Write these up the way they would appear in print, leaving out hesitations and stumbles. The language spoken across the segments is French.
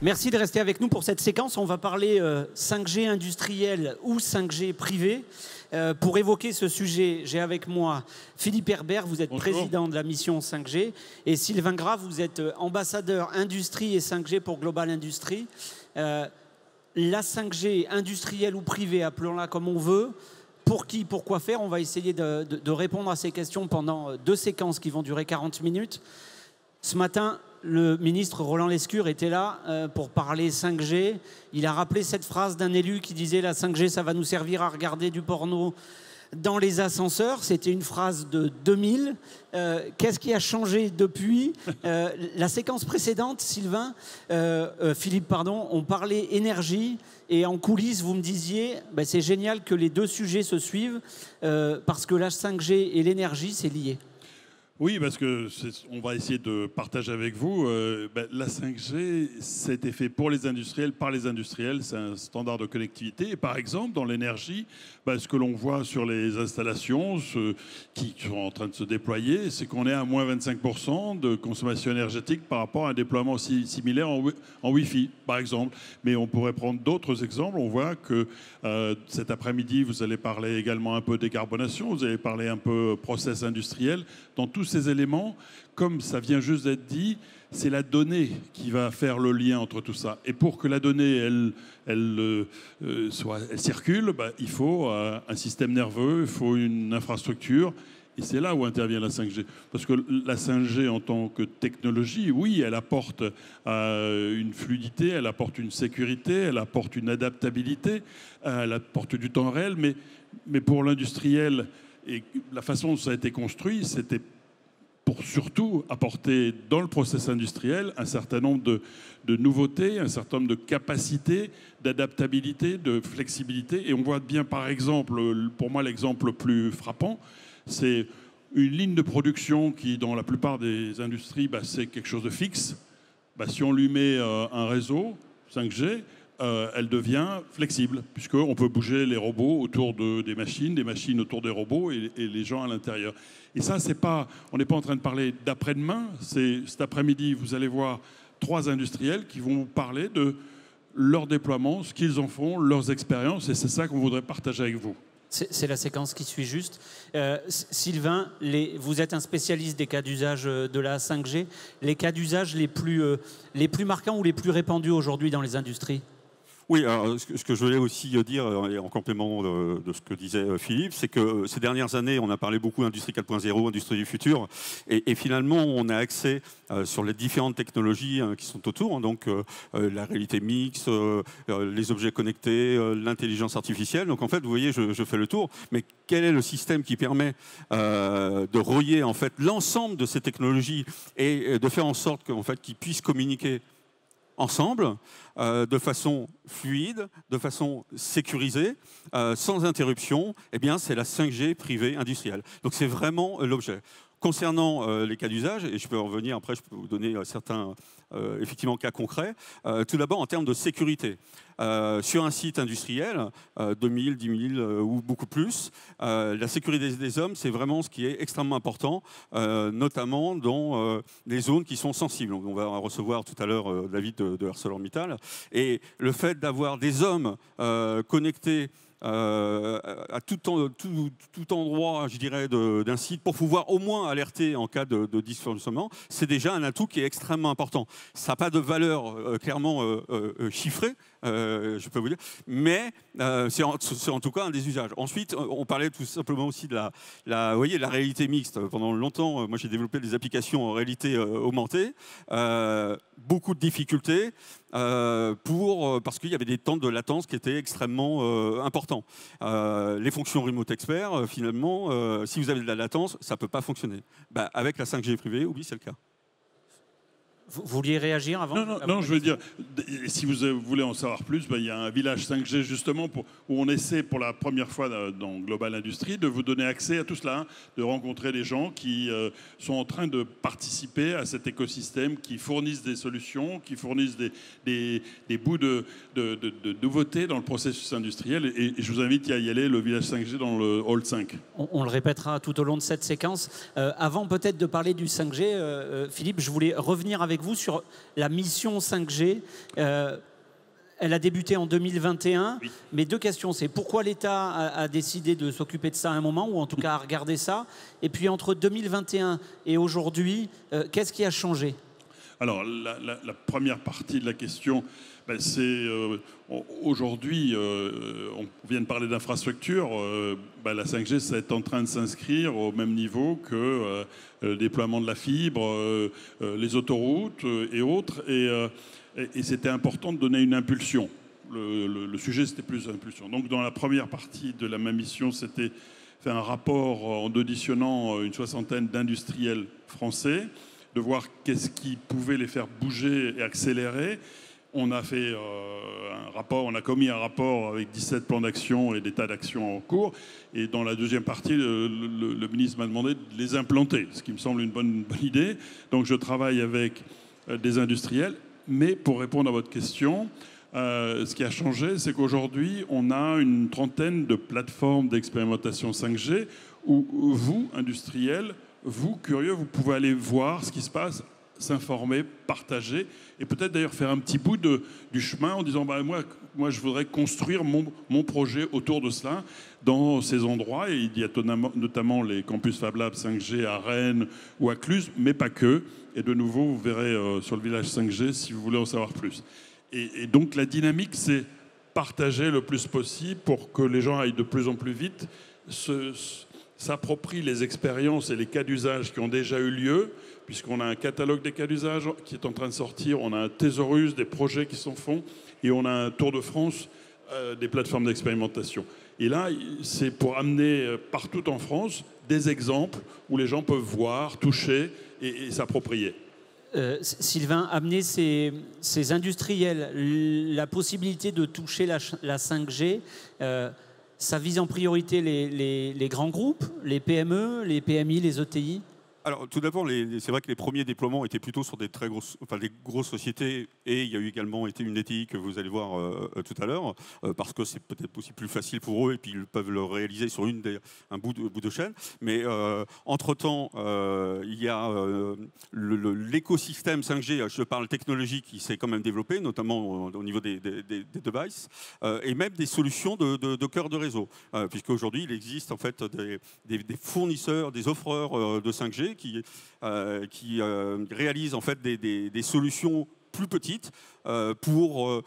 Merci de rester avec nous pour cette séquence. On va parler 5G industriel ou 5G privé. Pour évoquer ce sujet, j'ai avec moi Philippe Herbert, vous êtes Bonjour. président de la mission 5G, et Sylvain Gras, vous êtes ambassadeur industrie et 5G pour Global Industries. La 5G industrielle ou privée, appelons-la comme on veut, pour qui, pour quoi faire? On va essayer de répondre à ces questions pendant 2 séquences qui vont durer 40 minutes. Ce matin, le ministre Roland Lescure était là pour parler 5G. Il a rappelé cette phrase d'un élu qui disait « La 5G, ça va nous servir à regarder du porno dans les ascenseurs ». C'était une phrase de 2000. Qu'est-ce qui a changé depuis la séquence précédente, Sylvain, Philippe, pardon, on parlait énergie. Et en coulisses, vous me disiez, c'est génial que les 2 sujets se suivent parce que la 5G et l'énergie, c'est lié. Oui, parce que on va essayer de partager avec vous. La 5G, c'était fait pour les industriels, par les industriels. C'est un standard de connectivité. Et par exemple, dans l'énergie, ce que l'on voit sur les installations qui sont en train de se déployer, c'est qu'on est à moins 25% de consommation énergétique par rapport à un déploiement aussi similaire en Wi-Fi, par exemple. Mais on pourrait prendre d'autres exemples. On voit que cet après-midi, vous allez parler également un peu décarbonation, vous allez parler un peu process industriel. Dans tous ces éléments, comme ça vient juste d'être dit, c'est la donnée qui va faire le lien entre tout ça. Et pour que la donnée, elle circule, il faut un système nerveux, il faut une infrastructure. Et c'est là où intervient la 5G. Parce que la 5G, en tant que technologie, oui, elle apporte une fluidité, elle apporte une sécurité, elle apporte une adaptabilité, elle apporte du temps réel. Mais pour l'industriel, et la façon dont ça a été construit, c'était pour surtout apporter dans le process industriel un certain nombre de nouveautés, un certain nombre de capacités, d'adaptabilité, de flexibilité. Et on voit bien, par exemple, pour moi, l'exemple le plus frappant, c'est une ligne de production qui, dans la plupart des industries, c'est quelque chose de fixe. Si on lui met un réseau 5G, elle devient flexible, puisqu'on peut bouger les robots autour des machines autour des robots et les gens à l'intérieur. Et ça, on n'est pas en train de parler d'après-demain. Cet après-midi, vous allez voir 3 industriels qui vont vous parler de leur déploiement, ce qu'ils en font, leurs expériences, et c'est ça qu'on voudrait partager avec vous. C'est la séquence qui suit juste. Sylvain, vous êtes un spécialiste des cas d'usage de la 5G. Les cas d'usage les plus marquants ou les plus répandus aujourd'hui dans les industries? Oui, alors, ce que je voulais aussi dire, en complément de ce que disait Philippe, c'est que ces dernières années, on a parlé beaucoup d'industrie 4.0, industrie du futur, et finalement, on a accès sur les différentes technologies qui sont autour, donc la réalité mixte, les objets connectés, l'intelligence artificielle. Donc en fait, vous voyez, je fais le tour, mais quel est le système qui permet de relier en fait l'ensemble de ces technologies et de faire en sorte qu'ils puissent communiquer ensemble, de façon fluide, de façon sécurisée, sans interruption, c'est la 5G privée industrielle. Donc c'est vraiment l'objet. Concernant les cas d'usage, et je peux en revenir après, je peux vous donner certains effectivement cas concrets. Tout d'abord en termes de sécurité. Sur un site industriel, 2000, 10 000 ou beaucoup plus, la sécurité des hommes, c'est vraiment ce qui est extrêmement important, notamment dans les zones qui sont sensibles. On va recevoir tout à l'heure David de ArcelorMittal. Et le fait d'avoir des hommes connectés à tout endroit, je dirais, d'un site pour pouvoir au moins alerter en cas de dysfonctionnement, c'est déjà un atout qui est extrêmement important. Ça n'a pas de valeur clairement chiffrée, je peux vous dire, mais c'est en tout cas un des usages. Ensuite, on parlait tout simplement aussi de la réalité mixte. Pendant longtemps, moi j'ai développé des applications en réalité augmentée, beaucoup de difficultés, parce qu'il y avait des temps de latence qui étaient extrêmement importants. Les fonctions Remote Expert, finalement, si vous avez de la latence, ça ne peut pas fonctionner. Avec la 5G privée, oui, c'est le cas. Vous vouliez réagir avant? Non, je veux dire, si vous voulez en savoir plus, il y a un village 5G justement où on essaie pour la première fois dans Global Industries de vous donner accès à tout cela, de rencontrer les gens qui sont en train de participer à cet écosystème, qui fournissent des solutions, qui fournissent des bouts de nouveautés dans le processus industriel. Et je vous invite à y aller, le village 5G dans le Hall 5. On le répétera tout au long de cette séquence. Avant peut-être de parler du 5G, Philippe, je voulais revenir avec avec vous sur la mission 5G. Elle a débuté en 2021. Oui. Mais 2 questions, c'est pourquoi l'État a décidé de s'occuper de ça à un moment, ou en tout cas à regarder ça. Et puis entre 2021 et aujourd'hui, qu'est-ce qui a changé? Alors, la première partie de la question, c'est aujourd'hui, on vient de parler d'infrastructure, la 5G, c'est en train de s'inscrire au même niveau que le déploiement de la fibre, les autoroutes et autres. Et c'était important de donner une impulsion. Le sujet, c'était plus impulsion. Donc, dans la première partie de ma mission, c'était faire un rapport en auditionnant une 60aine d'industriels français, de voir qu'est-ce qui pouvait les faire bouger et accélérer. On a fait un rapport, on a commis un rapport avec 17 plans d'action et des tas d'actions en cours. Et dans la deuxième partie, le ministre m'a demandé de les implanter, ce qui me semble une bonne idée. Donc, je travaille avec des industriels. Mais pour répondre à votre question, ce qui a changé, c'est qu'aujourd'hui, on a une trentaine de plateformes d'expérimentation 5G où vous, industriels, vous, curieux, vous pouvez aller voir ce qui se passe, s'informer, partager, et peut-être d'ailleurs faire un petit bout du chemin en disant moi, je voudrais construire mon projet autour de cela dans ces endroits. Et il y a notamment les campus Fab Lab 5G à Rennes ou à Cluses, mais pas que. Et de nouveau, vous verrez sur le village 5G si vous voulez en savoir plus. Et donc la dynamique, c'est partager le plus possible pour que les gens aillent de plus en plus vite, s'approprient les expériences et les cas d'usage qui ont déjà eu lieu, puisqu'on a un catalogue des cas d'usage qui est en train de sortir, on a un thésaurus des projets qui s'en font, et on a un Tour de France des plateformes d'expérimentation. Et là, c'est pour amener partout en France des exemples où les gens peuvent voir, toucher et s'approprier. Sylvain, amener ces industriels la possibilité de toucher la 5G, ça vise en priorité les grands groupes, les PME, les PMI, les ETI? Alors, tout d'abord, c'est vrai que les premiers déploiements étaient plutôt sur des des grosses sociétés, et il y a eu également une ETI que vous allez voir tout à l'heure, parce que c'est peut-être aussi plus facile pour eux, et puis ils peuvent le réaliser sur un bout de chaîne. Mais entre-temps, il y a l'écosystème 5G, je parle technologie, qui s'est quand même développé, notamment au niveau des devices, et même des solutions de cœur de réseau, puisqu'aujourd'hui, il existe en fait des fournisseurs, des offreurs de 5G qui réalisent en fait des solutions plus petites pour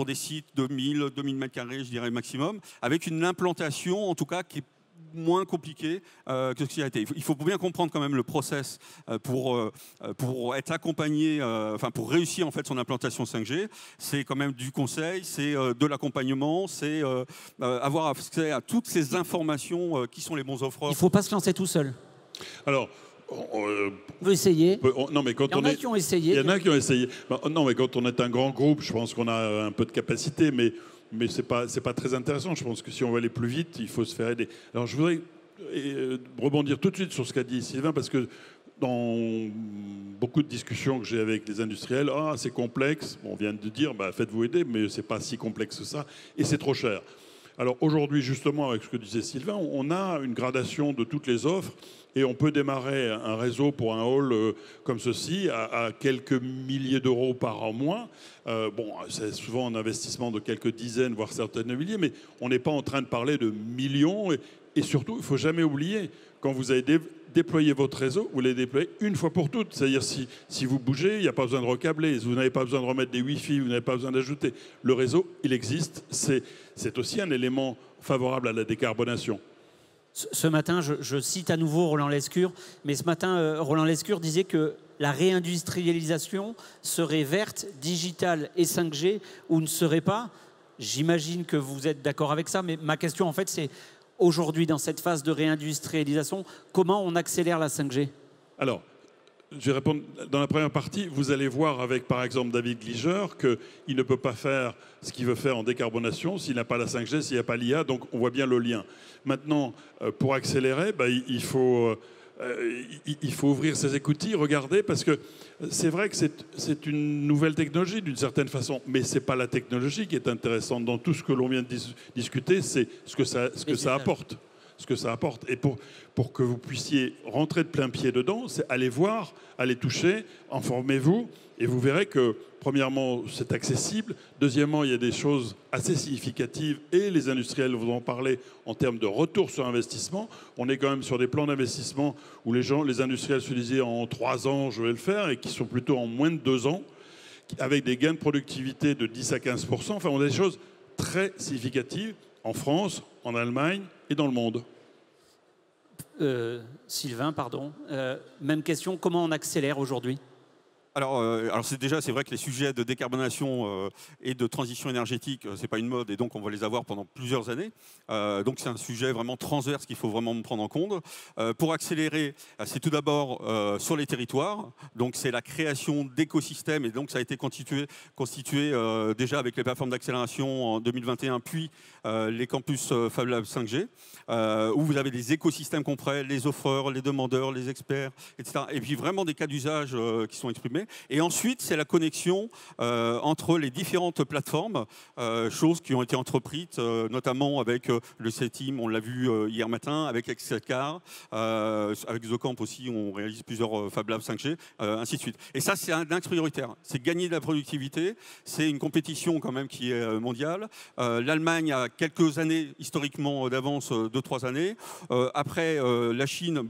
des sites de 1000 m², je dirais maximum, avec une implantation en tout cas qui est moins compliqué que ce qui a été. Il faut bien comprendre quand même le process pour être accompagné, pour réussir en fait son implantation 5G. C'est quand même du conseil, c'est de l'accompagnement, c'est avoir accès à toutes ces informations qui sont les bons offreurs. Il ne faut pas se lancer tout seul. Alors, vous essayez. Non, mais quand il y en a qui ont essayé. Il y en a qui ont essayé. Non, mais quand on est un grand groupe, je pense qu'on a un peu de capacité, mais c'est pas très intéressant. Je pense que si on veut aller plus vite, il faut se faire aider. Alors, je voudrais rebondir tout de suite sur ce qu'a dit Sylvain, parce que dans beaucoup de discussions que j'ai avec les industriels, c'est complexe. On vient de dire, faites-vous aider, mais c'est pas si complexe que ça, et c'est trop cher. Alors aujourd'hui, justement, avec ce que disait Sylvain, on a une gradation de toutes les offres et on peut démarrer un réseau pour un hall comme ceci à quelques milliers d'euros par an moins. C'est souvent un investissement de quelques dizaines, voire certaines milliers, mais on n'est pas en train de parler de millions. Et surtout, il ne faut jamais oublier, quand vous avez déployé votre réseau, vous l'avez déployé une fois pour toutes. C'est-à-dire, si vous bougez, il n'y a pas besoin de recabler, vous n'avez pas besoin de remettre des Wi-Fi, vous n'avez pas besoin d'ajouter. Le réseau, il existe. C'est aussi un élément favorable à la décarbonation. Ce matin, je cite à nouveau Roland Lescure, mais ce matin, Roland Lescure disait que la réindustrialisation serait verte, digitale et 5G, ou ne serait pas. J'imagine que vous êtes d'accord avec ça, mais ma question, en fait, c'est aujourd'hui, dans cette phase de réindustrialisation, comment on accélère la 5G? Alors, je vais répondre dans la première partie. Vous allez voir avec, par exemple, David Gliger qu'il ne peut pas faire ce qu'il veut faire en décarbonation s'il n'a pas la 5G, s'il n'y a pas l'IA. Donc, on voit bien le lien. Maintenant, pour accélérer, il faut ouvrir ses écoutilles, regarder, parce que c'est vrai que c'est une nouvelle technologie d'une certaine façon, mais ce n'est pas la technologie qui est intéressante. Dans tout ce que l'on vient de discuter, c'est ce que ça apporte. ce que ça apporte. Et pour que vous puissiez rentrer de plein pied dedans, c'est aller voir, aller toucher, informez-vous, et vous verrez que, premièrement, c'est accessible. Deuxièmement, il y a des choses assez significatives, et les industriels vous en parler en termes de retour sur investissement. On est quand même sur des plans d'investissement où les industriels se disaient en 3 ans, je vais le faire, et qui sont plutôt en moins de 2 ans, avec des gains de productivité de 10 à 15%. Enfin, on a des choses très significatives en France, en Allemagne et dans le monde. Sylvain, pardon. Même question, comment on accélère aujourd'hui ? Alors c'est vrai que les sujets de décarbonation et de transition énergétique, c'est pas une mode, et donc on va les avoir pendant plusieurs années. Donc c'est un sujet vraiment transverse qu'il faut vraiment prendre en compte. Pour accélérer, c'est tout d'abord sur les territoires. Donc c'est la création d'écosystèmes, et donc ça a été constitué déjà avec les plateformes d'accélération en 2021, puis les campus Fab Lab 5G, où vous avez des écosystèmes complets, les offreurs, les demandeurs, les experts, etc. Et puis vraiment des cas d'usage qui sont exprimés. Et ensuite, c'est la connexion entre les différentes plateformes, choses qui ont été entreprises, notamment avec le CETIM, on l'a vu hier matin, avec Excelcar, avec The Camp aussi, on réalise plusieurs Fab Labs 5G, ainsi de suite. Et ça, c'est un axe prioritaire. C'est gagner de la productivité. C'est une compétition quand même qui est mondiale. L'Allemagne a quelques années historiquement d'avance, 2-3 années. Après, la Chine,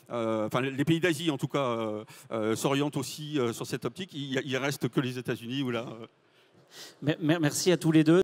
les pays d'Asie en tout cas, s'orientent aussi sur cette optique. Il reste que les États-Unis où là. Merci à tous les deux.